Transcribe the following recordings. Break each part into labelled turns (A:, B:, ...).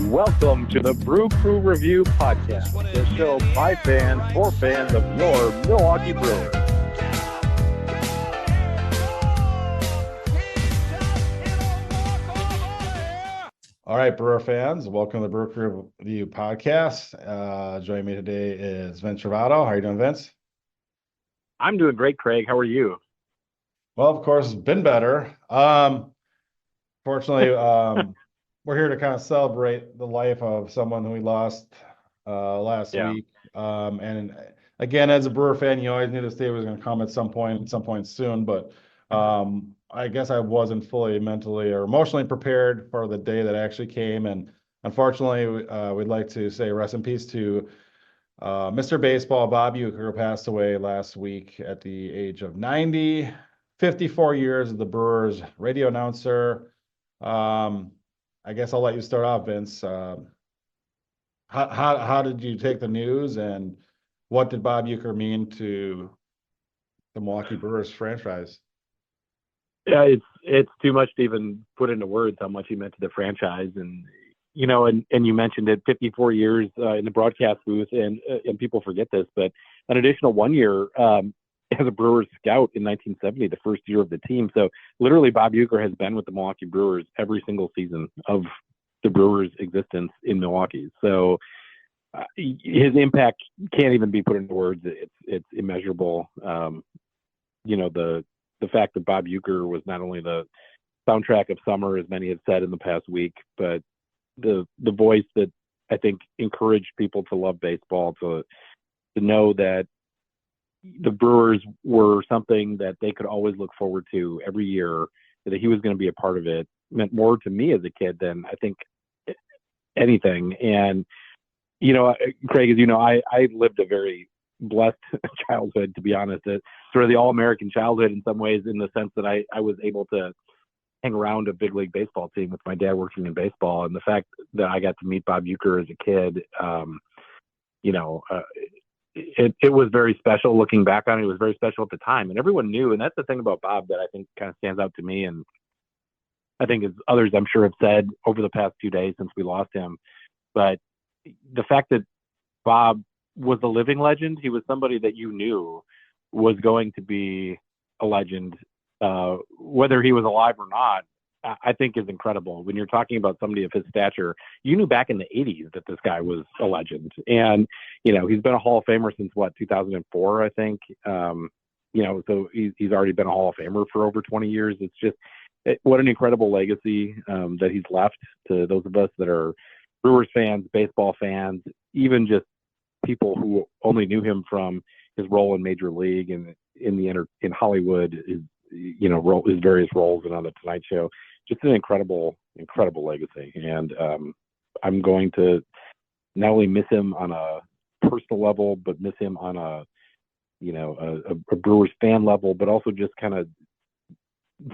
A: Welcome to the Brew Crew Review Podcast, the show by fans for fans of your Milwaukee Brewers.
B: All right, Brewer fans, welcome to the Brew Crew Review Podcast. Joining me today is Vince Travato. How are you doing, Vince?
A: I'm doing great, Craig. How are you?
B: Well, of course, it's been better. Fortunately, we're here to kind of celebrate the life of someone who we lost last week. And again, as a Brewer fan, you always knew this day was going to come at some point soon. But I guess I wasn't fully mentally or emotionally prepared for the day that actually came. And unfortunately, we'd like to say rest in peace to Mr. Baseball, Bob Uecker, who passed away last week at the age of 90, 54 years as the Brewers radio announcer. I guess I'll let you start off, Vince. How did you take the news, and what did Bob Uecker mean to the Milwaukee Brewers franchise?
A: Yeah, it's too much to even put into words how much he meant to the franchise, and you mentioned it, 54 years in the broadcast booth, and people forget this, but an additional 1 year as a Brewers scout in 1970, the first year of the team. So literally, Bob Uecker has been with the Milwaukee Brewers every single season of the Brewers' existence in Milwaukee. So his impact can't even be put into words. It's immeasurable. The fact that Bob Uecker was not only the soundtrack of summer, as many have said in the past week, but the voice that I think encouraged people to love baseball, to know that the Brewers were something that they could always look forward to every year, that he was going to be a part of it, meant more to me as a kid than I think anything. And, Craig, as you know, I lived a very blessed childhood, to be honest. Sort of the all-American childhood in some ways, in the sense that I was able to hang around a big league baseball team with my dad working in baseball. And the fact that I got to meet Bob Uecker as a kid, it was very special. Looking back on it, it was very special at the time. And everyone knew, and that's the thing about Bob that I think kind of stands out to me, and I think as others I'm sure have said over the past few days since we lost him. But the fact that Bob was a living legend, he was somebody that you knew was going to be a legend, whether he was alive or not, I think is incredible. When you're talking about somebody of his stature, you knew back in the 80s that this guy was a legend. And, he's been a Hall of Famer since 2004, I think. So he's already been a Hall of Famer for over 20 years. It's just, what an incredible legacy that he's left to those of us that are Brewers fans, baseball fans, even just people who only knew him from his role in Major League and in Hollywood, his various roles and on the Tonight Show. Just an incredible legacy. And I'm going to not only miss him on a personal level, but miss him on a Brewers fan level, but also just kind of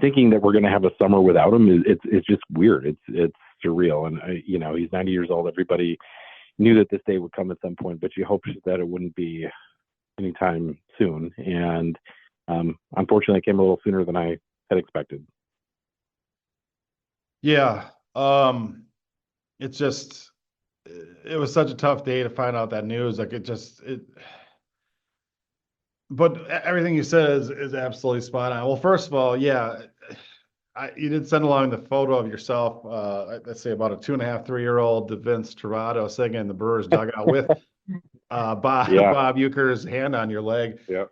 A: thinking that we're going to have a summer without him. It's just weird. It's surreal. And he's 90 years old. Everybody knew that this day would come at some point, but you hoped that it wouldn't be anytime soon. And unfortunately, it came a little sooner than I had expected.
B: Yeah. It was such a tough day to find out that news. But everything you said is absolutely spot on. Well, first of all, yeah, you did send along the photo of yourself, let's say about a 2.5, 3-year-old Vince Travato sitting in the Brewers dugout with Bob Uecker's hand on your leg.
A: Yeah.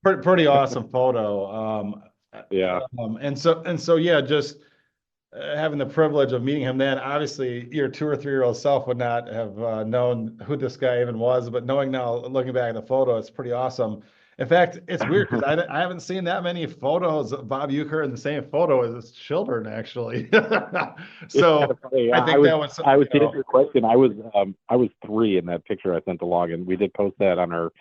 B: Pretty awesome photo. Just having the privilege of meeting him then. Obviously, your 2 or 3-year-old self would not have known who this guy even was, but knowing now, looking back at the photo, it's pretty awesome. In fact, it's weird because I haven't seen that many photos of Bob Uecker in the same photo as his children, actually. So I think
A: I would answer your question. I was 3 in that picture I sent to log, and we did post that on our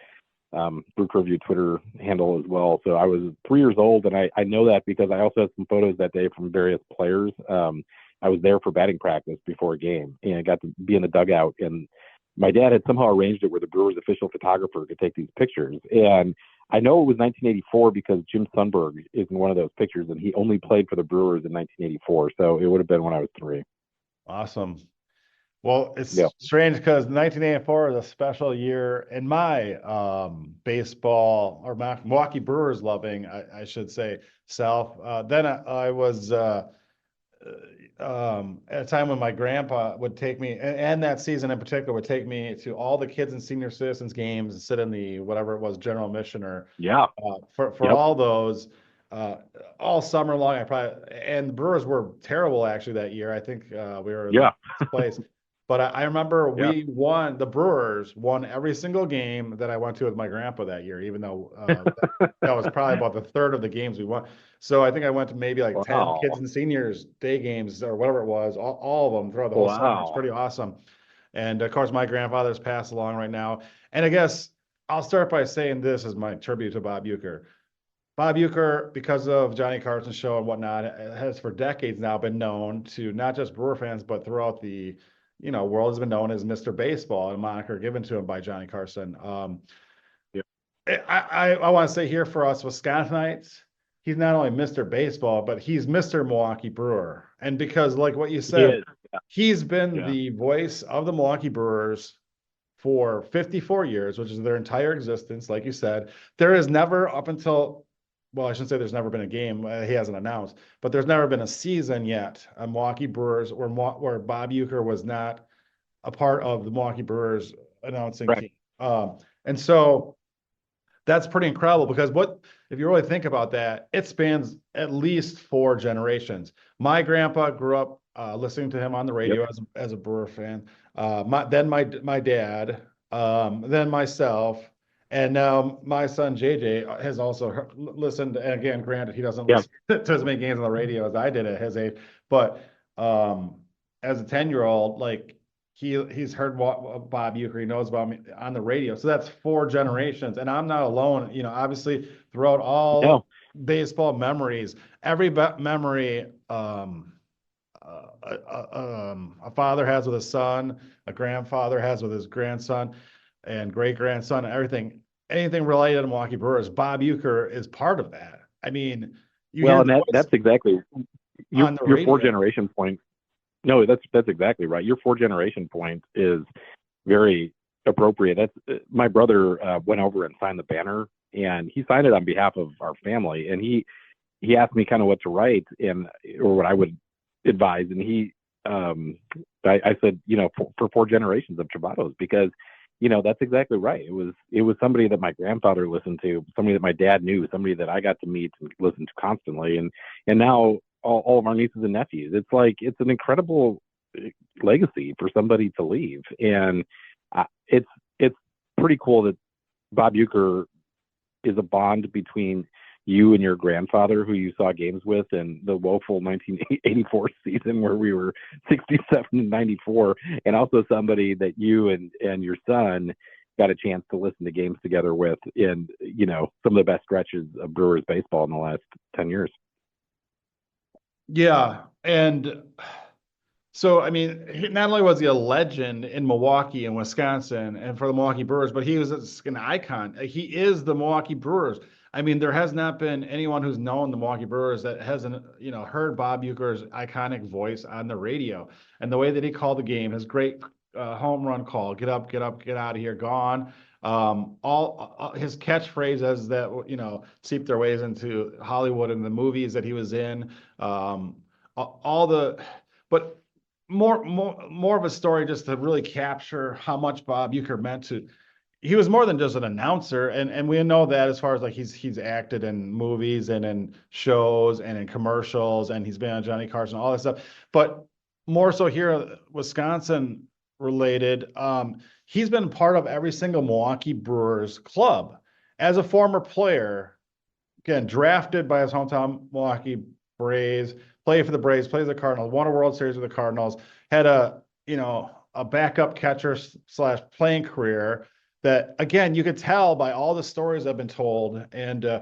A: Brew Crew Review Twitter handle as well. So I was 3 years old, and I know that because I also had some photos that day from various players. I was there for batting practice before a game, and I got to be in the dugout, and my dad had somehow arranged it where the Brewers official photographer could take these pictures. And I know it was 1984 because Jim Sundberg is in one of those pictures, and he only played for the Brewers in 1984. So it would have been when I was 3.
B: Awesome. Well, it's
A: Yeah.
B: strange because 1984 is a special year in my baseball or Milwaukee Brewers loving, I should say, self. Then I was at a time when my grandpa would take me, and that season in particular would take me to all the kids and senior citizens games and sit in the whatever it was general admission or
A: Yeah.
B: for
A: Yep.
B: all those uh, all summer long. I probably and the Brewers were terrible actually that year. I think we were in the
A: Yeah.
B: last place. But I remember
A: Yeah.
B: we won, the Brewers won every single game that I went to with my grandpa that year, even though that was probably about the third of the games we won. So I think I went to maybe like 10 kids
A: Wow.
B: and seniors day games or whatever it was, all of them throughout the whole summer. It's
A: Wow.
B: pretty awesome. And of course, my grandfather's passed along right now. And I guess I'll start by saying this as my tribute to Bob Uecker. Bob Uecker, because of Johnny Carson's show and whatnot, has for decades now been known to not just Brewer fans, but throughout the world has been known as Mr. Baseball, a moniker given to him by Johnny Carson.
A: Yeah.
B: I want to say here for us Wisconsinites, he's not only Mr. Baseball, but he's Mr. Milwaukee Brewer. And because, like what you
A: He
B: said,
A: is. Yeah.
B: he's been
A: Yeah.
B: the voice of the Milwaukee Brewers for 54 years, which is their entire existence. Like you said, there is never up until, well, I shouldn't say there's never been a game he hasn't announced, but there's never been a season yet, a Milwaukee Brewers where Bob Uecker was not a part of the Milwaukee Brewers announcing
A: Right.
B: team. And so that's pretty incredible because if you really think about that, it spans at least four generations. My grandpa grew up listening to him on the
A: Yep.
B: radio as a Brewer fan. Then my dad, then myself, and now my son JJ has also listened. And again, granted, he doesn't
A: Yeah.
B: listen to as many games on the radio as I did at his age, but as a 10-year-old, like he's heard Bob Uecker, he knows about me on the radio. So that's four generations, and I'm not alone. Obviously throughout
A: No.
B: all baseball memories, every memory a father has with his son, a grandfather has with his grandson, and great grandson, everything, anything related to Milwaukee Brewers, Bob Uecker is part of that. I mean, you
A: Well,
B: hear
A: and
B: the voice
A: that's exactly
B: on the
A: your four
B: radio.
A: generation point. No, that's exactly right. Your four generation point is very appropriate. That's my brother went over and signed the banner, and he signed it on behalf of our family. And he asked me kind of what to write and or what I would advise, and I said, for four generations of Chavatos, because that's exactly right. It was somebody that my grandfather listened to, somebody that my dad knew, somebody that I got to meet and listen to constantly, and now all of our nieces and nephews. It's an incredible legacy for somebody to leave, and it's pretty cool that Bob Uecker is a bond between you and your grandfather, who you saw games with in the woeful 1984 season where we were 67 and 94, and also somebody that you and your son got a chance to listen to games together with in some of the best stretches of Brewers baseball in the last 10 years.
B: Yeah, and so, I mean, not only was he a legend in Milwaukee and Wisconsin and for the Milwaukee Brewers, but he was an icon. He is the Milwaukee Brewers. I mean, there has not been anyone who's known the Milwaukee Brewers that hasn't, heard Bob Uecker's iconic voice on the radio and the way that he called the game, his great home run call, get up, get up, get out of here, gone. All his catchphrases that, seeped their ways into Hollywood and the movies that he was in. All the, but more of a story just to really capture how much Bob Uecker meant to. He was more than just an announcer, and we know that as far as like he's acted in movies and in shows and in commercials, and he's been on Johnny Carson, all that stuff. But more so here, Wisconsin related, he's been part of every single Milwaukee Brewers club as a former player. Again, drafted by his hometown Milwaukee Braves, played for the Braves, plays the Cardinals, won a World Series with the Cardinals, had a backup catcher slash playing career that, again, you could tell by all the stories I've been told. And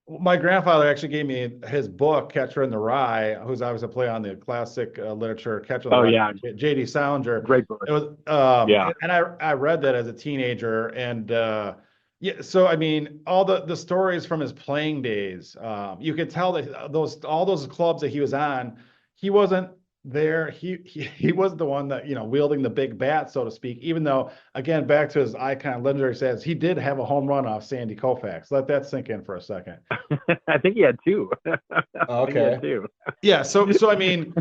B: my grandfather actually gave me his book, Catcher in the Rye, who's obviously a play on the classic literature, Catcher in the
A: Oh
B: Rye,
A: yeah,
B: J.D. Salinger.
A: great book.
B: It was,
A: Yeah.
B: and I read that as a teenager, and yeah, so I mean, all the stories from his playing days, you could tell that all those clubs that he was on, he wasn't there, he was the one that, wielding the big bat, so to speak, even though, again, back to his icon legendary stats, he did have a home run off Sandy Koufax. Let that sink in for a second.
A: I think he had two. I think he had
B: Okay.
A: two.
B: Yeah, so I mean,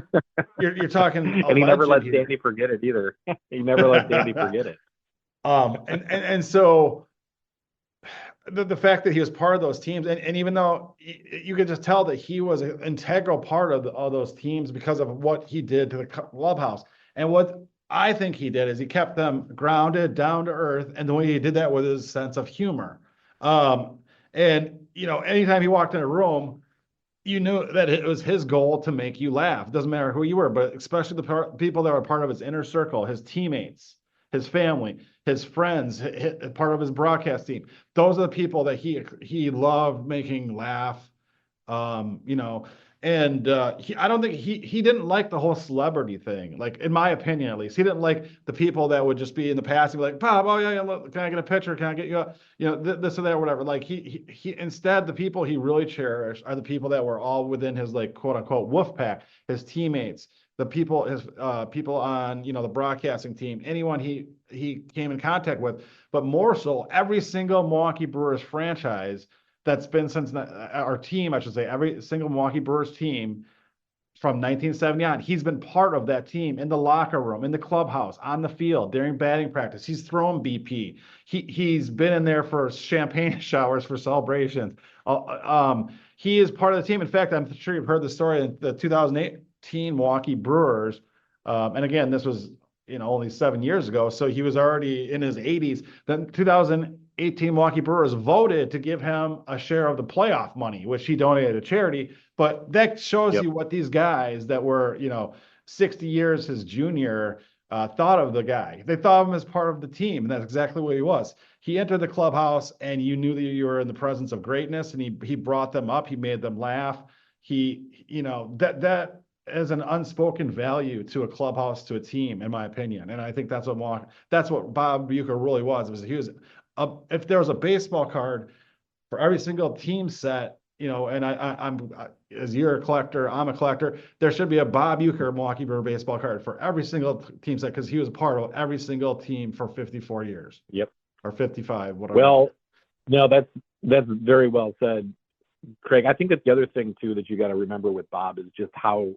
B: you're talking a
A: And he never
B: legend
A: let
B: here.
A: Sandy forget it either. He never let Sandy forget it.
B: And so the fact that he was part of those teams, and even though you could just tell that he was an integral part of all those teams because of what he did to the clubhouse. And what I think he did is he kept them grounded, down to earth, and the way he did that with his sense of humor. And anytime he walked in a room, you knew that it was his goal to make you laugh. It doesn't matter who you were, but especially the people that were part of his inner circle, his teammates, his family, his friends, part of his broadcast team. Those are the people that he loved making laugh. Um, you know, and I don't think he didn't like the whole celebrity thing. Like, in my opinion, at least, he didn't like the people that would just be in the past and be like, Bob, oh yeah, look, can I get a picture? Can I get you this or that or whatever. Like, he instead, the people he really cherished are the people that were all within his, like, quote unquote wolf pack, his teammates, the people, his people on the broadcasting team, anyone he came in contact with, but more so every single Milwaukee Brewers franchise that's been since our team, I should say, every single Milwaukee Brewers team from 1970 on. He's been part of that team in the locker room, in the clubhouse, on the field, during batting practice. He's thrown BP. He's been in there for champagne showers for celebrations. He is part of the team. In fact, I'm sure you've heard the story in the 2018 Milwaukee Brewers. And again, this was only 7 years ago, so he was already in his 80s. Then 2018 Milwaukee Brewers voted to give him a share of the playoff money, which he donated to charity. But that shows
A: Yep.
B: you what these guys that were 60 years his junior thought of the guy. They thought of him as part of the team, and that's exactly what he was. He entered the clubhouse, and you knew that you were in the presence of greatness, and he brought them up. He made them laugh. That as an unspoken value to a clubhouse, to a team, in my opinion. And I think that's what Bob Uecker really was. If there was a baseball card for every single team set, and I'm as you're a collector, I'm a collector. There should be a Bob Uecker Milwaukee Brewer baseball card for every single team set, because he was a part of every single team for 54 years.
A: Yep.
B: Or 55, whatever.
A: Well, no, that's very well said, Craig. I think that the other thing too that you got to remember with Bob is just how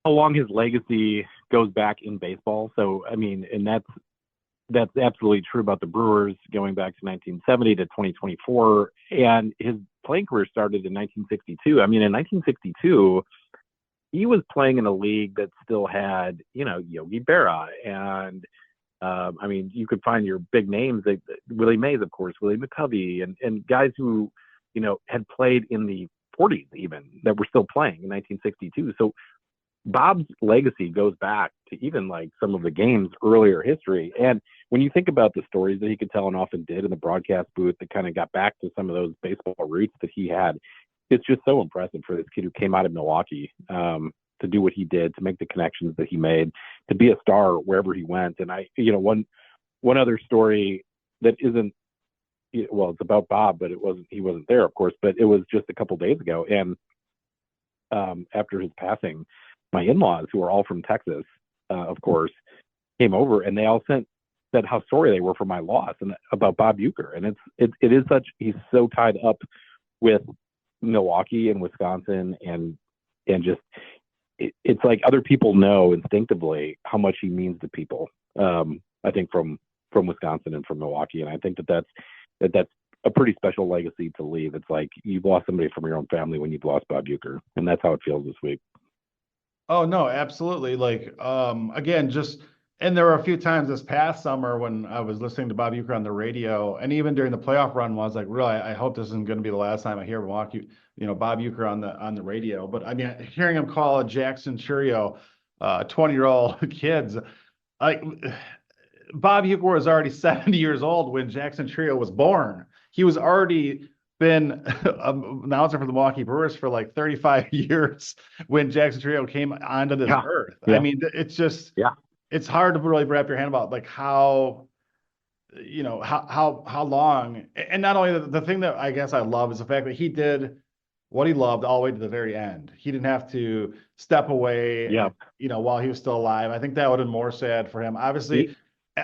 A: long his legacy goes back in baseball. So, I mean, and that's absolutely true about the Brewers going back to 1970 to 2024. And his playing career started in 1962. I mean, in 1962, he was playing in a league that still had, Yogi Berra. And, I mean, you could find your big names, like Willie Mays, of course, Willie McCovey, and guys who, had played in the 40s even, that were still playing in 1962. So Bob's legacy goes back to even like some of the game's earlier history. And when you think about the stories that he could tell and often did in the broadcast booth that kind of got back to some of those baseball roots that he had, it's just so impressive for this kid who came out of Milwaukee to do what he did, to make the connections that he made, to be a star wherever he went. And one other story that isn't, well, it's about Bob, but he wasn't there, of course, but it was just a couple days ago. And after his passing, my in-laws, who are all from Texas, of course, came over, and they all said how sorry they were for my loss and about Bob Uecker. And it is he's so tied up with Milwaukee and Wisconsin, and just it's like other people know instinctively how much he means to people. I think from Wisconsin and from Milwaukee, and I think that's a pretty special legacy to leave. It's like you've lost somebody from your own family when you've lost Bob Uecker, and that's how it feels this week.
B: Oh no, absolutely. Like, again, and there were a few times this past summer when I was listening to Bob Uecker on the radio, and even during the playoff run, was like, really, I hope this isn't going to be the last time I hear Bob Uecker on the radio. But I mean, hearing him call a Jackson Churio, 20-year-old kids, like, Bob Uecker was already 70 years old when Jackson Churio was born. He was already been an announcer for the Milwaukee Brewers for like 35 years when Jackson Churio came onto this earth. Yeah. I mean, it's just, it's hard to really wrap your hand about like how long. And not only the thing that I guess I love is the fact that he did what he loved all the way to the very end. He didn't have to step away,
A: Yeah.
B: while he was still alive. I think that would have been more sad for him. Obviously,
A: He,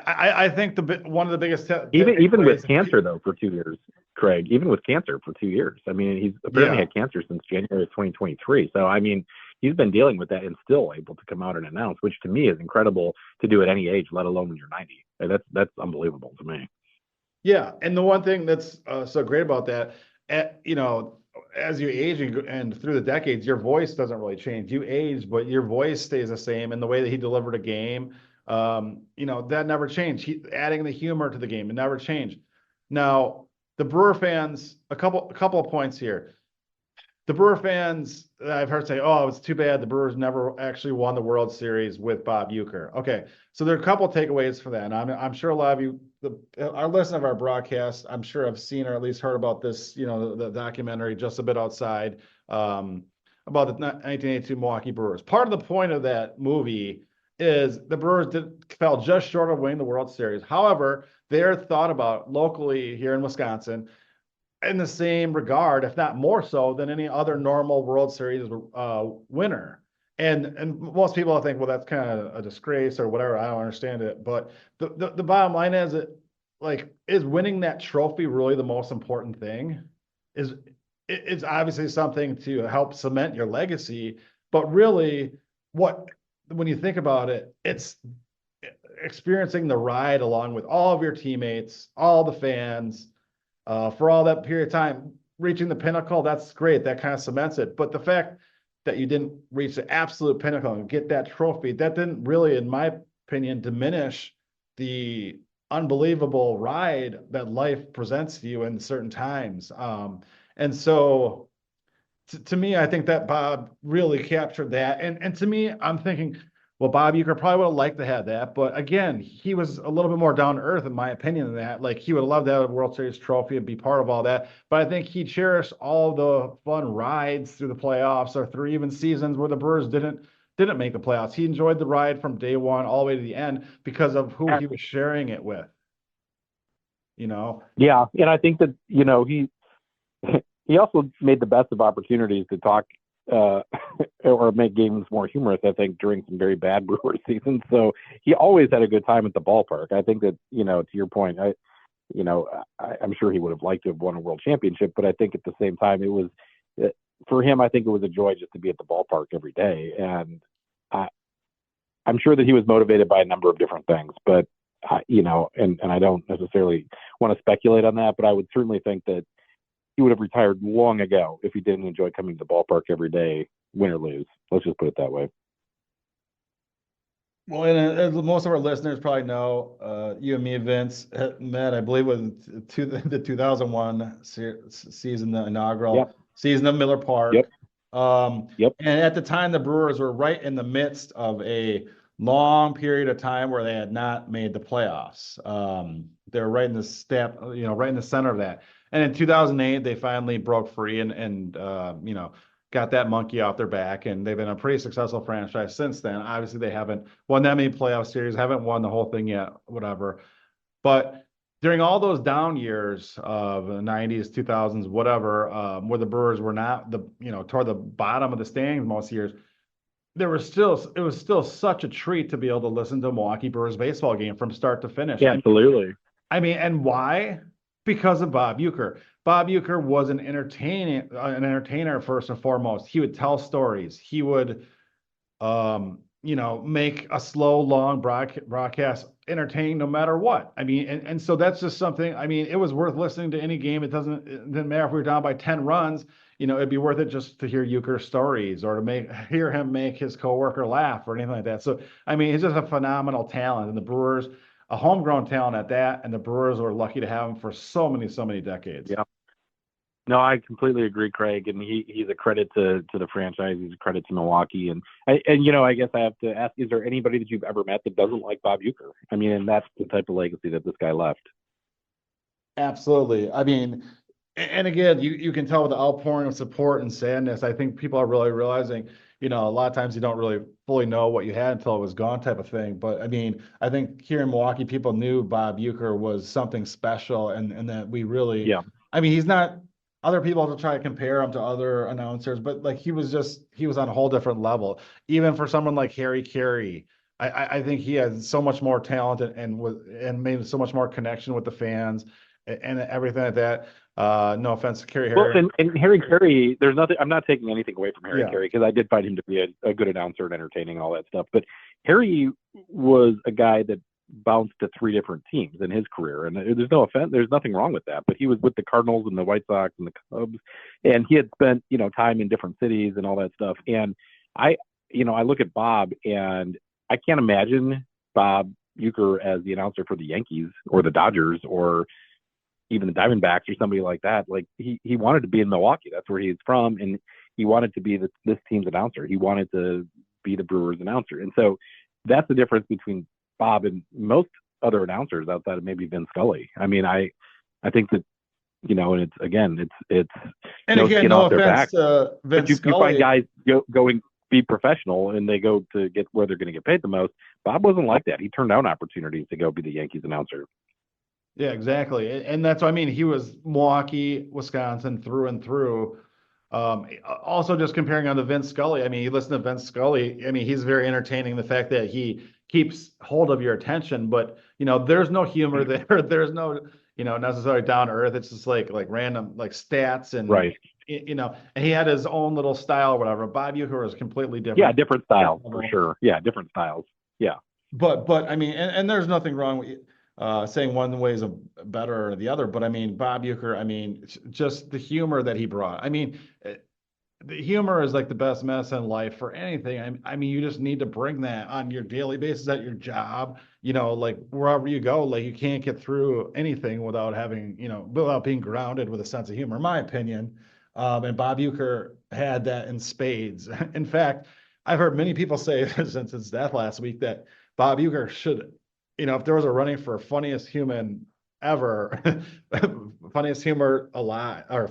B: I think one of the biggest
A: even with
B: takeaways,
A: cancer though for 2 years, Craig, even with cancer for 2 years. I mean, he's apparently
B: yeah,
A: had cancer since January of 2023. So I mean, he's been dealing with that and still able to come out and announce, which to me is incredible to do at any age, let alone when you're 90. That's unbelievable to me.
B: yeah. And the one thing that's so great about that, as you age and through the decades, your voice doesn't really change. You age, but your voice stays the same. And the way that he delivered a game, that never changed. Adding the humor to the game, it never changed. Now, the Brewer fans, a couple of points here. The Brewer fans I've heard say, "Oh, it's too bad the Brewers never actually won the World Series with Bob Uecker." Okay, so there are a couple of takeaways for that, and I'm sure a lot of you, our listeners of our broadcast, I'm sure have seen or at least heard about this, the documentary Just a Bit Outside, about the 1982 Milwaukee Brewers. Part of the point of that movie is the Brewers fell just short of winning the World Series. However, they're thought about locally here in Wisconsin in the same regard, if not more so, than any other normal World Series winner. And most people think, well, that's kind of a disgrace or whatever. I don't understand it. But the bottom line is, is winning that trophy really the most important thing? It's obviously something to help cement your legacy, but really, when you think about it, it's experiencing the ride along with all of your teammates, all the fans, for all that period of time, reaching the pinnacle, that's great. That kind of cements it. But the fact that you didn't reach the absolute pinnacle and get that trophy, that didn't really, in my opinion, diminish the unbelievable ride that life presents to you in certain times. And so to me, I think that Bob really captured that. And to me, I'm thinking, well, Bob Uecker probably would have liked to have that, but again, he was a little bit more down to earth, in my opinion, than that. Like he would have loved to have a World Series trophy and be part of all that. But I think he cherished all the fun rides through the playoffs or through even seasons where the Brewers didn't make the playoffs. He enjoyed the ride from day one all the way to the end because of who he was sharing it with.
A: Yeah, and I think that he also made the best of opportunities to talk or make games more humorous, I think, during some very bad Brewer seasons. So he always had a good time at the ballpark. I think that, to your point, I'm sure he would have liked to have won a world championship, but I think at the same time, it was, for him, I think it was a joy just to be at the ballpark every day. And I'm sure that he was motivated by a number of different things, but, and I don't necessarily want to speculate on that, but I would certainly think that he would have retired long ago if he didn't enjoy coming to the ballpark every day, win or lose. Let's just put it that way.
B: Well, and as most of our listeners probably know, you and me, Vince, met, I believe, with the 2001 season, the inaugural season of Miller Park. And at the time, the Brewers were right in the midst of a long period of time where they had not made the playoffs. They were right in the right in the center of that. And in 2008, they finally broke free and got that monkey off their back, and they've been a pretty successful franchise since then. Obviously, they haven't won that many playoff series, haven't won the whole thing yet, whatever. But during all those down years of the 90s, 2000s, whatever, where the Brewers were not toward the bottom of the standings most years, it was still such a treat to be able to listen to a Milwaukee Brewers baseball game from start to finish.
A: Yeah, absolutely.
B: And why? Because of Bob Uecker. Bob Uecker was an entertainer first and foremost. He would tell stories. He would, make a slow, long broadcast entertaining no matter what. And so that's just something. It was worth listening to any game. It didn't matter if we were down by 10 runs. It'd be worth it just to hear Uecker's stories or to hear him make his coworker laugh or anything like that. So he's just a phenomenal talent, and the Brewers, a homegrown talent at that, and the Brewers were lucky to have him for so many decades.
A: Yeah. No, I completely agree, Craig, and he's a credit to the franchise. He's a credit to Milwaukee, and I guess I have to ask: is there anybody that you've ever met that doesn't like Bob Uecker? And that's the type of legacy that this guy left.
B: Absolutely. And again, you can tell with the outpouring of support and sadness. I think people are really realizing, a lot of times you don't really fully know what you had until it was gone, type of thing. But I think here in Milwaukee, people knew Bob Uecker was something special, and that we really, he's not other people to try to compare him to other announcers, but like he was on a whole different level. Even for someone like Harry Carey, I think he has so much more talent and made so much more connection with the fans and everything like that. No offense to Carey
A: Well,
B: Harry.
A: and Harry Carey, there's nothing. I'm not taking anything away from Harry
B: Yeah.
A: Carey because I did find him to be a good announcer and entertaining and all that stuff. But Harry was a guy that bounced to three different teams in his career, and there's no offense. There's nothing wrong with that. But he was with the Cardinals and the White Sox and the Cubs, and he had spent time in different cities and all that stuff. And I look at Bob, and I can't imagine Bob Uecker as the announcer for the Yankees or the Dodgers or even the Diamondbacks or somebody like that. Like he wanted to be in Milwaukee. That's where he's from. And he wanted to be this team's announcer. He wanted to be the Brewers announcer. And so that's the difference between Bob and most other announcers outside of maybe Vin Scully. I mean, I think that, and it's
B: and
A: no
B: again,
A: skin
B: no
A: off their
B: offense
A: back.
B: to Vin
A: You
B: Scully.
A: find guys going be professional and they go to get where they're going to get paid the most. Bob wasn't like that. He turned down opportunities to go be the Yankees announcer.
B: Yeah, exactly. And that's what I mean. He was Milwaukee, Wisconsin through and through. Also, just comparing on to Vince Scully. I mean, you listen to Vince Scully. I mean, he's very entertaining. The fact that he keeps hold of your attention, but there's no humor there. There's no, necessarily down to earth. It's just like random like stats and
A: right.
B: And he had his own little style or whatever. Bob Uecker was completely different.
A: Yeah, different styles for sure. Yeah, different styles. Yeah.
B: But I mean, and there's nothing wrong with saying one way is better or the other. But I mean, Bob Uecker, I mean, just the humor that he brought. I mean, the humor is like the best medicine in life for anything. I mean, you just need to bring that on your daily basis at your job, like wherever you go, like you can't get through anything without having, without being grounded with a sense of humor, in my opinion. And Bob Uecker had that in spades. In fact, I've heard many people say since his death last week that Bob Uecker should, if there was a running for funniest human ever, funniest humor alive, or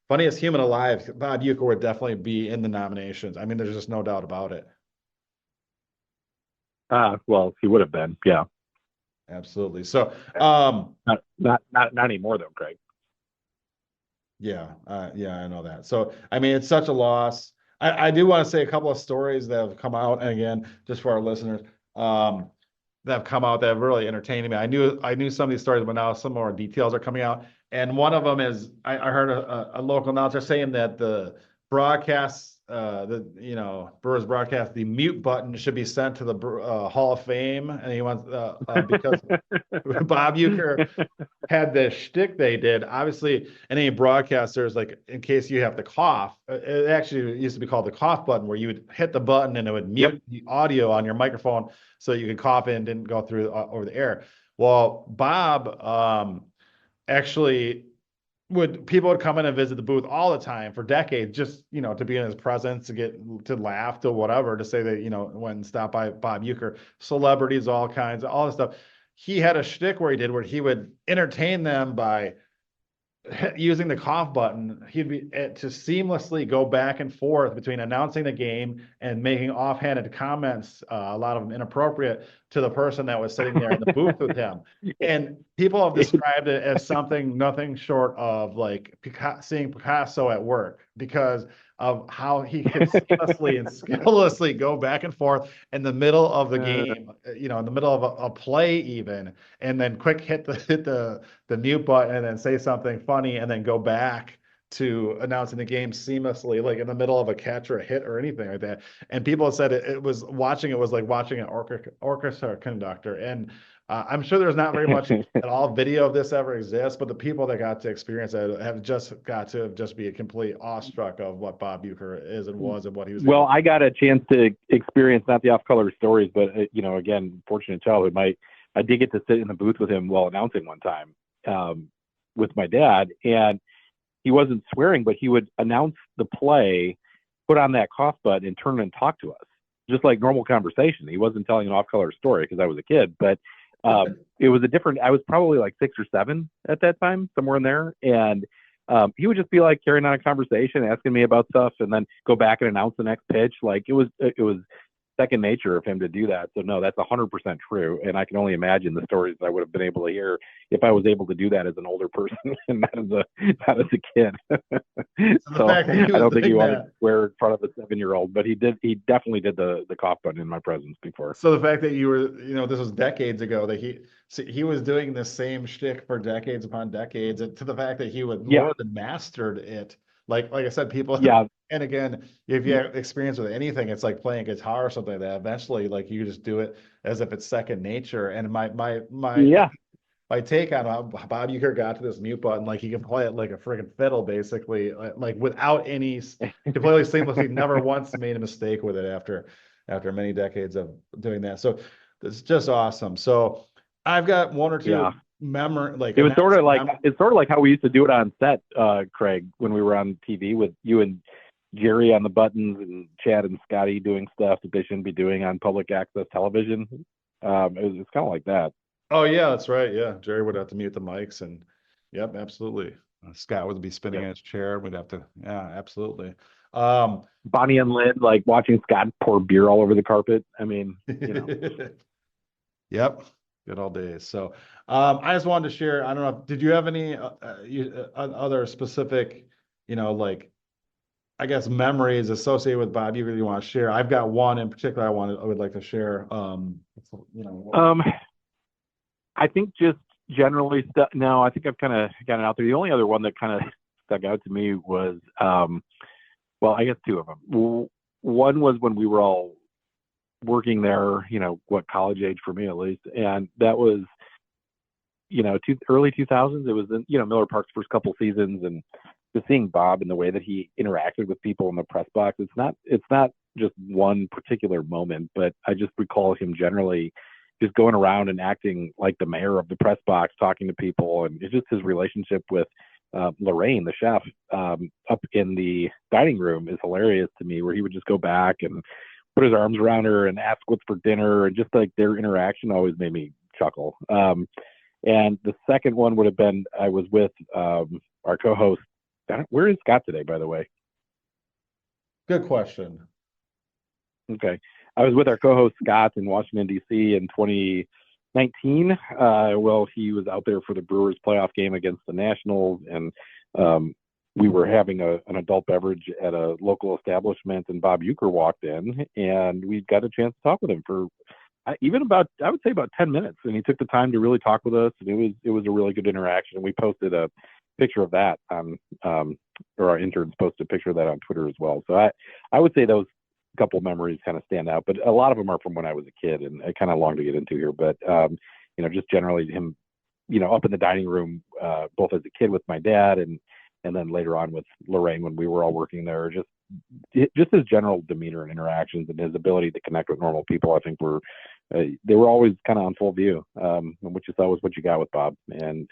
B: funniest human alive, Bob Uecker would definitely be in the nominations. I mean, there's just no doubt about it.
A: Well, he would have been, yeah.
B: Absolutely. So,
A: not anymore though, Craig.
B: Yeah, I know that. So, I mean, it's such a loss. I do want to say a couple of stories that have come out, and again, just for our listeners, that have come out that have really entertained me. I knew some of these stories, but now some more details are coming out. And one of them is I heard a local announcer saying that the broadcasts, Brewers broadcast, the mute button should be sent to the Hall of Fame, and he wants because Bob Uecker had this shtick they did. Obviously, any broadcasters, like in case you have to cough, it actually used to be called the cough button, where you would hit the button and it would mute the audio on your microphone so you could cough in and didn't go through over the air. Well, Bob actually people would come in and visit the booth all the time for decades, just to be in his presence, to laugh, to whatever, to say that went and stopped by Bob Uecker, celebrities, all kinds, all this stuff. He had a shtick where he would entertain them by using the cough button. He'd be to seamlessly go back and forth between announcing the game and making offhanded comments, a lot of them inappropriate, to the person that was sitting there in the booth with him. And people have described it as something nothing short of like seeing Picasso at work, because of how he could seamlessly and skillfully go back and forth in the middle of the game, in the middle of a play even, and then quick hit the mute button and then say something funny and then go back to announcing the game seamlessly, like in the middle of a catch or a hit or anything like that. And people said it was like watching an orchestra conductor. And I'm sure there's not very much at all video of this ever exists, but the people that got to experience it have just got to be a complete awestruck of what Bob Uecker is and was and what he was.
A: Well, I got a chance to experience not the off-color stories, but again, fortunate childhood. I did get to sit in the booth with him while announcing one time with my dad, and he wasn't swearing, but he would announce the play, put on that cough button, and turn and talk to us, just like normal conversation. He wasn't telling an off-color story because I was a kid, but it was I was probably like 6 or 7 at that time, somewhere in there. And he would just be like carrying on a conversation, asking me about stuff, and then go back and announce the next pitch. Like it was second nature of him to do that. So no, that's 100% true. And I can only imagine the stories that I would have been able to hear if I was able to do that as an older person and not as a kid.
B: So the
A: So
B: fact that he
A: I
B: was
A: don't think he
B: doing
A: wanted
B: that.
A: to swear in front of a 7-year-old, but he definitely did the cough button in my presence before.
B: So the fact that you were, this was decades ago that he was doing the same shtick for decades upon decades, and to the fact that he would
A: Yeah.
B: more than mastered it. Like I said, people,
A: Yeah.
B: and again, if you have experience with anything, it's like playing guitar or something like that. Eventually, like you just do it as if it's second nature. And my
A: Yeah.
B: my take on how Bob Uecker got to this mute button, like he can play it like a friggin' fiddle, basically, like without any completely seamlessly, never once made a mistake with it after many decades of doing that. So it's just awesome. So I've got one or two
A: Yeah.
B: memory, like
A: It was sort
B: announced
A: of like it's sort of like how we used to do it on set, Craig, when we were on TV with you and Jerry on the buttons and Chad and Scotty doing stuff that they shouldn't be doing on public access television. It's kind of like that.
B: Oh yeah, that's right. Yeah, Jerry would have to mute the mics, and yep, absolutely. Scott would be spinning
A: Yep.
B: in his chair. We'd have to, yeah, absolutely. Um,
A: Bonnie and Lynn, like watching Scott pour beer all over the carpet. I mean,
B: Yep, good old days. So, I just wanted to share. I don't know. Did you have any other specific, like I guess memories associated with Bob you really want to share? I've got one in particular I would like to share.
A: Um, I think just generally stuff. No, I think I've kind of gotten out there. The only other one that kind of stuck out to me was, well, I guess two of them. One was when we were all working there, what college age for me at least, and that was, early 2000s. It was in, Miller Park's first couple seasons, and just seeing Bob and the way that he interacted with people in the press box. It's not just one particular moment, but I just recall him generally just going around and acting like the mayor of the press box, talking to people, and it's just his relationship with Lorraine, the chef, up in the dining room is hilarious to me, where he would just go back and put his arms around her and ask what's for dinner, and just like their interaction always made me chuckle. And the second one would have been I was with our co-host. Where is Scott today, by the way?
B: Good question.
A: Okay. I was with our co-host Scott in Washington, D.C. in 2019. Well, he was out there for the Brewers playoff game against the Nationals, and we were having an adult beverage at a local establishment, and Bob Uecker walked in, and we got a chance to talk with him for even about, I would say, about 10 minutes, and he took the time to really talk with us, and it was a really good interaction. We posted a picture of that on, or our interns posted a picture of that on Twitter as well. So I would say those couple memories kind of stand out, but a lot of them are from when I was a kid, and I kind of long to get into here, but just generally him, up in the dining room, both as a kid with my dad and then later on with Lorraine when we were all working there, just his general demeanor and interactions and his ability to connect with normal people, I think they were always kind of on full view. And what you saw was what you got with Bob, and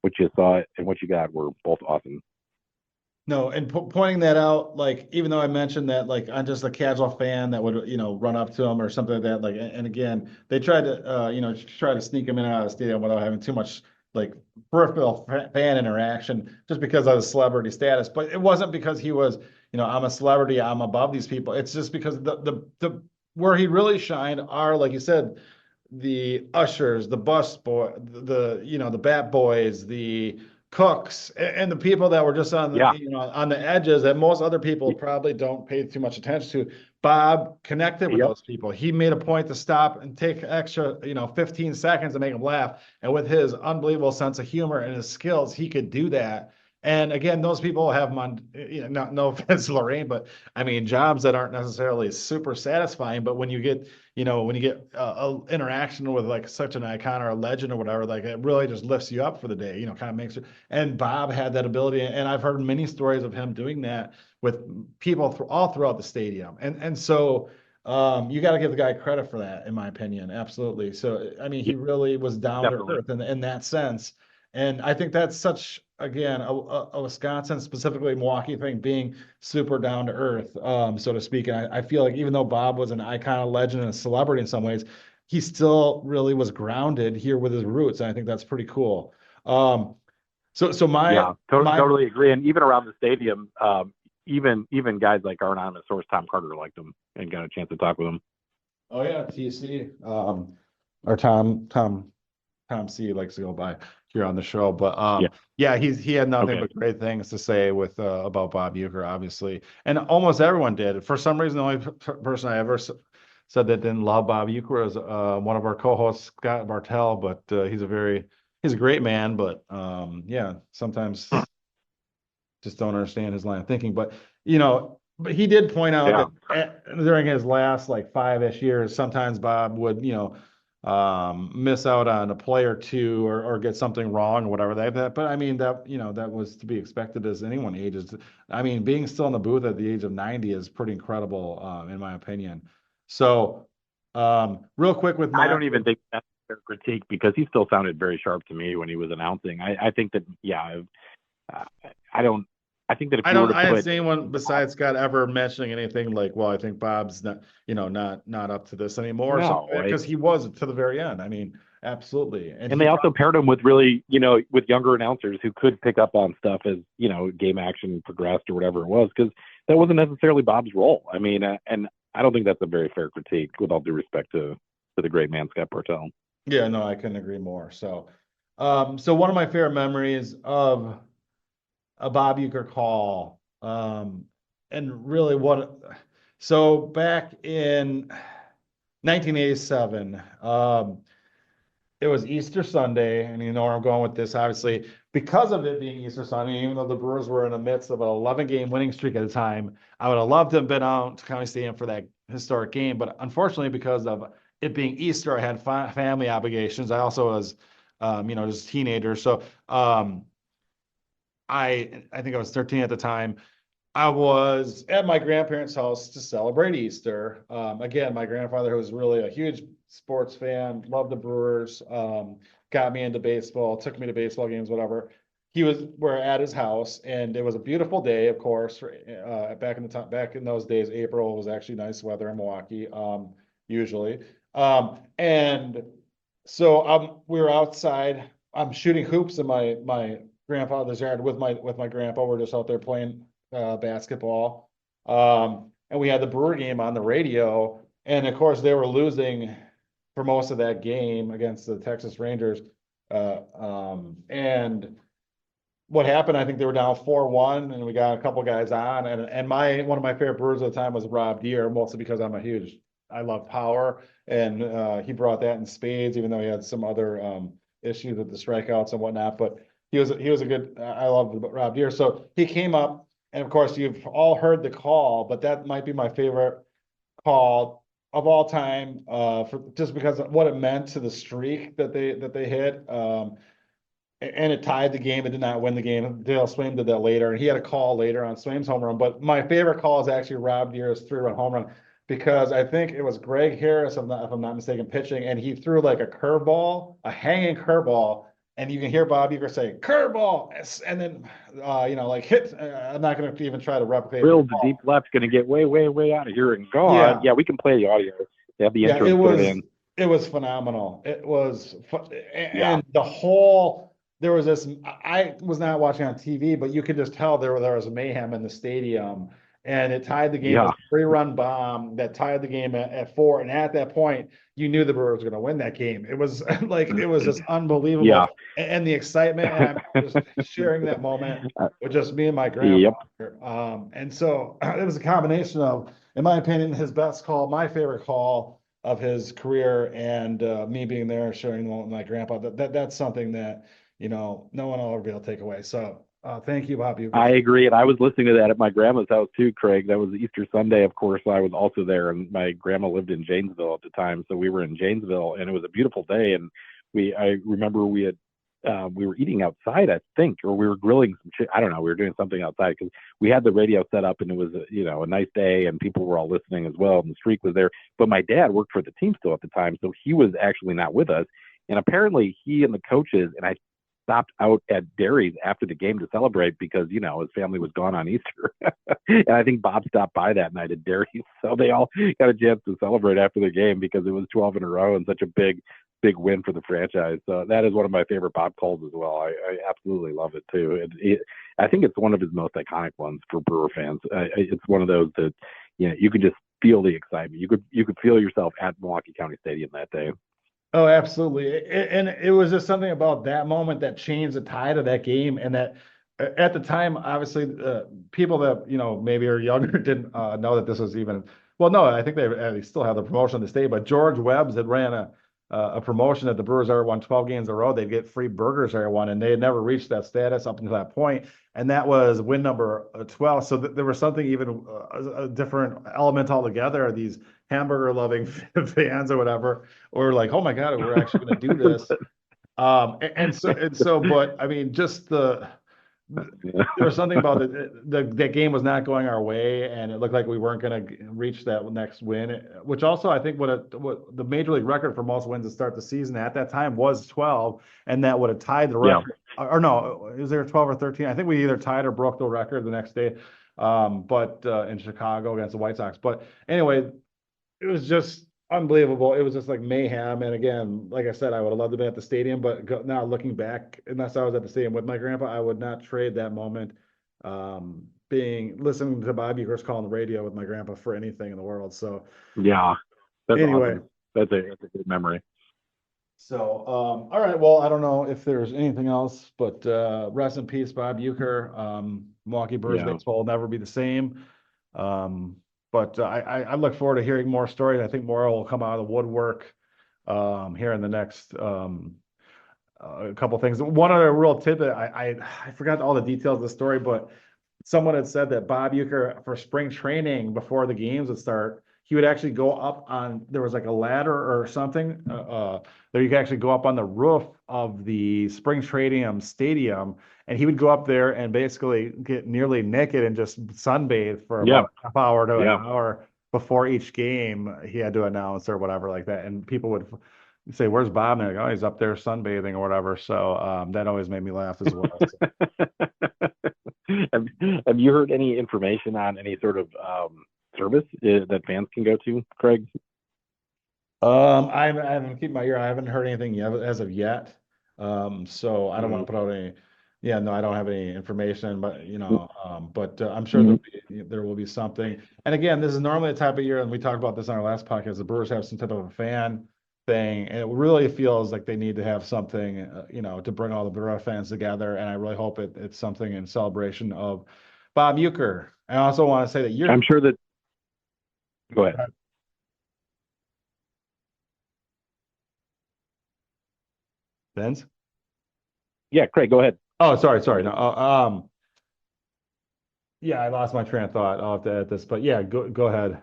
A: what you saw and what you got were both awesome.
B: No, and pointing that out, like even though I mentioned that, like I'm just a casual fan that would, run up to him or something like that. Like, and again, they tried to, try to sneak him in and out of the stadium without having too much like peripheral fan interaction, just because of his celebrity status. But it wasn't because he was, I'm a celebrity, I'm above these people. It's just because the where he really shined are, like you said, the ushers, the bus boy, the bat boys, the cooks, and the people that were just on the
A: Yeah.
B: on the edges that most other people probably don't pay too much attention to. Bob connected with
A: Yep.
B: those people. He made a point to stop and take extra 15 seconds to make them laugh, and with his unbelievable sense of humor and his skills he could do that. And again, those people have no offense to Lorraine, but I mean jobs that aren't necessarily super satisfying. But when you get a interaction with like such an icon or a legend or whatever, like it really just lifts you up for the day, kind of makes it. And Bob had that ability, and I've heard many stories of him doing that with people all throughout the stadium. And so you got to give the guy credit for that, in my opinion. Absolutely. So I mean, he really was down to
A: Definitely.
B: earth in that sense. And I think that's such, again, a Wisconsin, specifically Milwaukee thing, being super down to earth, so to speak. And I feel like even though Bob was an icon, a legend, and a celebrity in some ways, he still really was grounded here with his roots. And I think that's pretty cool. So
A: Yeah,
B: my
A: totally agree. And even around the stadium, even guys like our anonymous source Tom Carter liked him and got a chance to talk with him.
B: Oh yeah, TC. Or Tom C likes to go by here on the show, but
A: Yeah.
B: yeah, he had nothing
A: Okay.
B: but great things to say with about Bob Uecker, obviously, and almost everyone did. For some reason, the only person I ever said that didn't love Bob Uecker was one of our co-hosts, Scott Bartell, but he's a great man, but yeah, sometimes just don't understand his line of thinking. But but he did point out
A: Yeah.
B: that during his last like 5-ish years, sometimes Bob would miss out on a play or two or get something wrong or whatever that. But I mean that that was to be expected as anyone ages. I mean, being still in the booth at the age of 90 is pretty incredible in my opinion. So real quick with
A: I don't even think that's a fair critique because he still sounded very sharp to me when he was announcing. I think that I don't. I think that if you were to
B: I didn't
A: put
B: see anyone besides Scott ever mentioning anything like, well, I think Bob's not, not up to this anymore.
A: no,
B: Because he was to the very end. I mean, absolutely.
A: and they also paired him with really, with younger announcers who could pick up on stuff as, game action progressed or whatever it was, because that wasn't necessarily Bob's role. I mean, and I don't think that's a very fair critique with all due respect to the great man, Scott Bartell.
B: Yeah, no, I couldn't agree more. So, so one of my favorite memories of a Bob Uecker call, and really so back in 1987, it was Easter Sunday, and you know where I'm going with this, obviously, because of it being Easter Sunday, even though the Brewers were in the midst of an 11-game winning streak at the time, I would have loved to have been out to County Stadium for that historic game. But unfortunately, because of it being Easter, I had family obligations. I also was, just a teenager. So I think I was 13 at the time. I was at my grandparents' house to celebrate Easter. Again, my grandfather, who was really a huge sports fan, loved the Brewers, got me into baseball, took me to baseball games, whatever. We're at his house, and it was a beautiful day, of course. Back in those days, April was actually nice weather in Milwaukee, usually. And so we were outside. I'm shooting hoops in my grandfather's yard with my grandpa. We're just out there playing basketball. And we had the Brewer game on the radio. And of course, they were losing for most of that game against the Texas Rangers. And what happened, I think they were down 4-1, and we got a couple guys on. And one of my favorite Brewers at the time was Rob Deere, mostly because I love power. And he brought that in spades, even though he had some other issues with the strikeouts and whatnot. But he was a good, I love Rob Deere. So he came up. And of course, you've all heard the call, but that might be my favorite call of all time, just because of what it meant to the streak that they hit. And it tied the game. It did not win the game. Dale Swaim did that later, and he had a call later on Swaim's home run. But my favorite call is actually Rob Deere's 3-run home run, because I think it was Greg Harris, if I'm not mistaken, pitching, and he threw like a hanging curveball. And you can hear Bob Uecker say "curveball," and then hit. I'm not going to even try to replicate.
A: Real the deep left's going to get way, way, way out of here and gone. Yeah, we can play the audio. They have the intro.
B: It was phenomenal. It was, and the whole. There was this. I was not watching on TV, but you could just tell there was mayhem in the stabilium. And it tied the game. Yeah. With a 3-run bomb that tied the game at 4. And at that point, you knew the Brewers were going to win that game. It was just unbelievable. Yeah. And the excitement, and I'm just sharing that moment with just me and my grandpa. Yep. And so it was a combination of, in my opinion, his best call, my favorite call of his career, and me being there sharing with my grandpa. That's something that, no one will ever be able to take away. So thank you, Bob Uecker.
A: I agree. And I was listening to that at my grandma's house too, Craig. That was Easter Sunday, of course. I was also there, and my grandma lived in Janesville at the time. So we were in Janesville, and it was a beautiful day. And I remember we were eating outside, I think, or we were grilling some I don't know. We were doing something outside because we had the radio set up, and it was, a nice day, and people were all listening as well. And the streak was there. But my dad worked for the team still at the time, so he was actually not with us. And apparently he and the coaches, and I stopped out at Derry's after the game to celebrate because, his family was gone on Easter. And I think Bob stopped by that night at Derry's. So they all got a chance to celebrate after the game because it was 12 in a row and such a big big win for the franchise. So that is one of my favorite Bob calls as well. I absolutely love it too. I think it's one of his most iconic ones for Brewer fans. It's one of those that you can just feel the excitement. You could feel yourself at Milwaukee County Stadium that day.
B: Oh, absolutely. And it was just something about that moment that changed the tide of that game. And that at the time, obviously, people that, maybe are younger didn't know that this was even, well, no, I think they still have the promotion of the state, but George Webb's had ran a promotion that the Brewers ever won 12 games in a row. They'd get free burgers every one, and they had never reached that status up until that point. And that was win number 12. So there was something even a different element altogether. These hamburger loving fans or whatever, or like, oh my God, we're actually going to do this. But I mean, just there was something about that game was not going our way, and it looked like we weren't going to reach that next win, which also I think what the major league record for most wins to start the season at that time was 12, and that would have tied the record. Or no, is there 12 or 13? I think we either tied or broke the record the next day, but in Chicago against the White Sox. But anyway, it was just unbelievable. It was just like mayhem. And again, like I said, I would have loved to be at the stadium, but now looking back, unless I was at the stadium with my grandpa, I would not trade that moment. Listening to Bob Uecker's call on the radio with my grandpa for anything in the world. So
A: yeah, that's
B: anyway,
A: awesome. That's a good memory.
B: So, all right. Well, I don't know if there's anything else, but rest in peace, Bob Uecker. Milwaukee Brewers baseball will never be the same. But I look forward to hearing more stories. I think more will come out of the woodwork here in the next a couple things. One other real tidbit, I forgot all the details of the story, but someone had said that Bob Uecker, for spring training before the games would start, he would actually go up on, there was like a ladder or something that you could actually go up on the roof of the spring training stadium, and he would go up there and basically get nearly naked and just sunbathe for about a half hour to an hour before each game he had to announce or whatever like that. And people would say, "Where's Bob?" And they're like, "Oh, he's up there sunbathing or whatever." So that always made me laugh as well.
A: Have you heard any information on any sort of service that fans can go to, Craig?
B: I haven't keep my ear. I haven't heard anything yet as of yet. So I don't want to put out any. Yeah, no, I don't have any information, but but I'm sure there will be something. And again, this is normally the type of year, and we talked about this on our last podcast. The Brewers have some type of a fan thing, and it really feels like they need to have something, to bring all the Brewer fans together. And I really hope it's something in celebration of Bob Uecker. I also want to say that
A: I'm sure that. Go ahead.
B: Vince?
A: Yeah, Craig, go ahead.
B: Oh, sorry. No, yeah, I lost my train of thought. I'll have to edit this, but yeah, go ahead.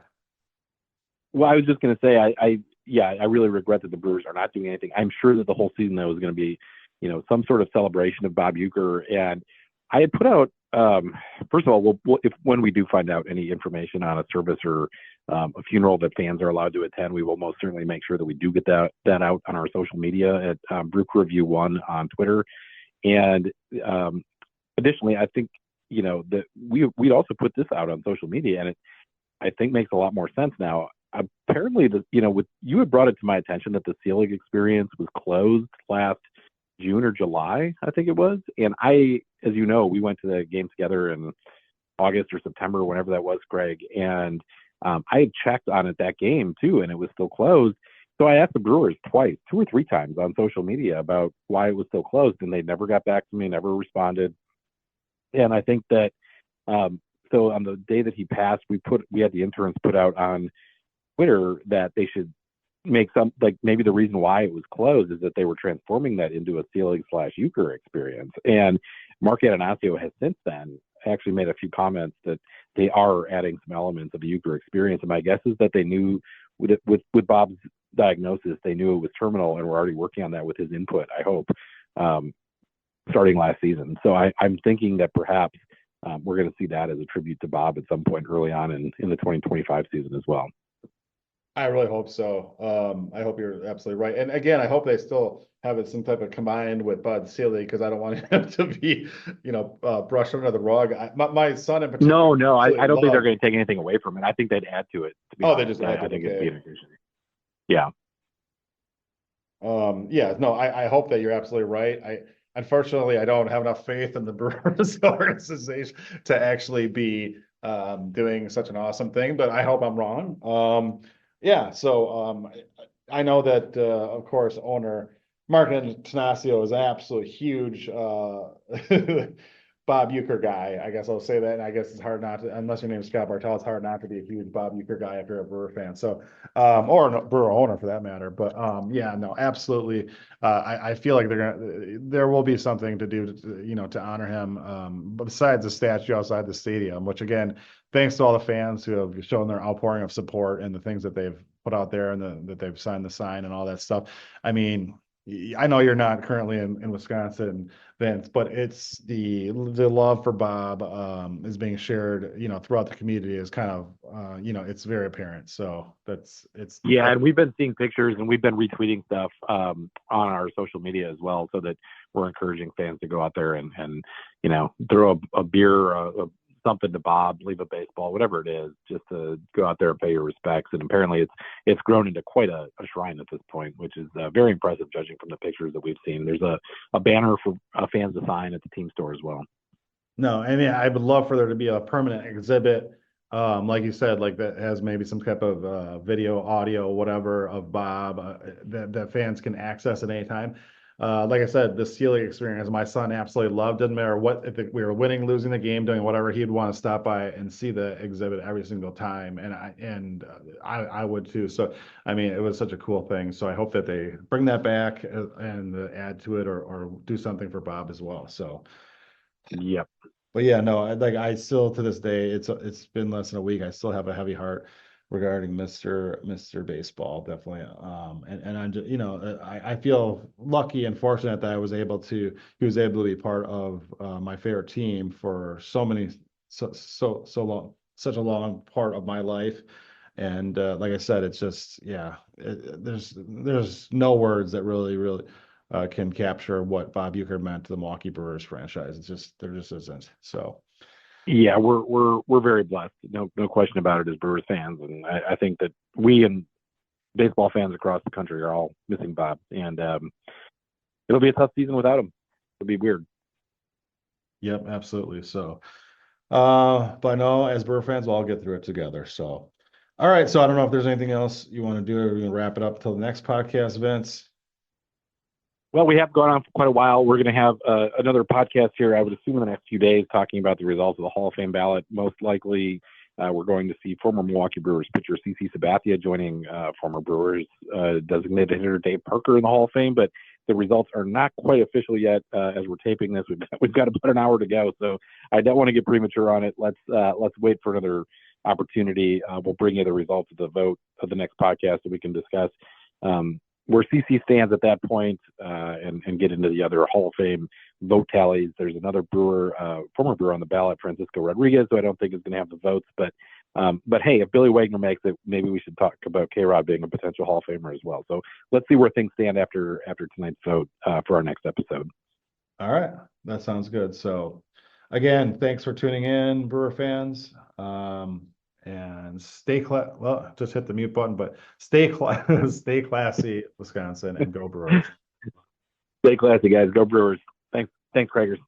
A: Well, I was just going to say, I really regret that the Brewers are not doing anything. I'm sure that the whole season though is going to be, some sort of celebration of Bob Uecker. And I had put out, first of all, when we do find out any information on a service or a funeral that fans are allowed to attend, we will most certainly make sure that we do get that out on our social media at Brew Review 1 on Twitter. And additionally, I think that we'd also put this out on social media, and it I think makes a lot more sense now. Apparently, you had brought it to my attention that the Selig experience was closed last June or July, I think it was. And as you know, we went to the game together in August or September, whenever that was, Greg. And I had checked on it that game too, and it was still closed. So I asked the Brewers twice, 2 or 3 times on social media about why it was still closed, and they never got back to me, never responded. And I think that so on the day that he passed, we had the interns put out on Twitter that they should make maybe the reason why it was closed is that they were transforming that into a Selig/Uecker experience. And Mark Atanasio has since then actually made a few comments that they are adding some elements of the Uecker experience. And my guess is that they knew with Bob's diagnosis, they knew it was terminal and were already working on that with his input, I hope, starting last season. So I'm thinking that perhaps we're going to see that as a tribute to Bob at some point early on in the 2025 season as well.
B: I really hope so. I hope you're absolutely right. And again, I hope they still have it some type of combined with Bud Selig, because I don't want him to be, brushed under the rug. My son in particular.
A: No, I don't think they're going to take anything away from it. I think they'd add to it.
B: They just add to it.
A: I think it'd be an addition. Yeah.
B: Yeah, no, I hope that you're absolutely right. Unfortunately, I don't have enough faith in the Brewers organization to actually be doing such an awesome thing, but I hope I'm wrong. Yeah, so I know that of course owner Mark Tanasio is an absolute huge Bob Uecker guy. I guess I'll say that. And I guess it's hard not to, unless your name is Scott Bartell, it's hard not to be a huge Bob Uecker guy if you're a Brewer fan. So, or a Brewer owner for that matter. But yeah, no, absolutely. I feel like there will be something to do, to honor him. But besides the statue outside the stadium, which again, thanks to all the fans who have shown their outpouring of support and the things that they've put out there and that they've signed the sign and all that stuff. I mean, I know you're not currently in Wisconsin, Vince, but it's the love for Bob is being shared, throughout the community is kind of it's very apparent. So it's
A: Yeah, and we've been seeing pictures and we've been retweeting stuff on our social media as well, so that we're encouraging fans to go out there and throw a beer, something to Bob, leave a baseball, whatever it is, just to go out there and pay your respects. And apparently it's grown into quite a shrine at this point, which is very impressive judging from the pictures that we've seen. There's a banner for fans to sign at the team store as well.
B: No, I mean, I would love for there to be a permanent exhibit, like you said, like that has maybe some type of video, audio, whatever of Bob that fans can access at any time. Like I said, the Steely experience, my son absolutely loved. Didn't matter what, if we were winning, losing the game, doing whatever, he'd want to stop by and see the exhibit every single time, and I would too. So I mean, it was such a cool thing. So I hope that they bring that back and add to it or do something for Bob as well. So.
A: Yep.
B: But yeah, no, I still to this day, it's been less than a week. I still have a heavy heart regarding Mr. Baseball, definitely. And I'm just, I feel lucky and fortunate that he was able to be part of my favorite team for so long, such a long part of my life. And like I said, it's just, yeah, there's no words that really can capture what Bob Uecker meant to the Milwaukee Brewers franchise. There just isn't. So
A: Yeah, we're very blessed. No question about it as Brewers fans, and I think that we and baseball fans across the country are all missing Bob, and it'll be a tough season without him. It'll be weird.
B: yep, absolutely. So but no, as Brewer fans, we'll all get through it together. So all right. So I don't know if there's anything else you want to do, or we're gonna wrap it up till the next podcast, Vince.
A: Well, we have gone on for quite a while. We're going to have another podcast here, I would assume, in the next few days, talking about the results of the Hall of Fame ballot. Most likely, we're going to see former Milwaukee Brewers pitcher CC Sabathia joining former Brewers designated hitter Dave Parker in the Hall of Fame. But the results are not quite official yet. As we're taping this, we've got about an hour to go, so I don't want to get premature on it. Let's wait for another opportunity. We'll bring you the results of the vote of the next podcast so we can discuss where CC stands at that point, and get into the other Hall of Fame vote tallies. There's another Brewer, former Brewer on the ballot, Francisco Rodriguez, who I don't think is going to have the votes. But hey, if Billy Wagner makes it, maybe we should talk about K-Rod being a potential Hall of Famer as well. So let's see where things stand after tonight's vote for our next episode.
B: All right, that sounds good. So again, thanks for tuning in, Brewer fans. And well, just hit the mute button, but stay classy, Wisconsin, and go Brewers.
A: Stay classy, guys. Go Brewers. Thanks, Craigers.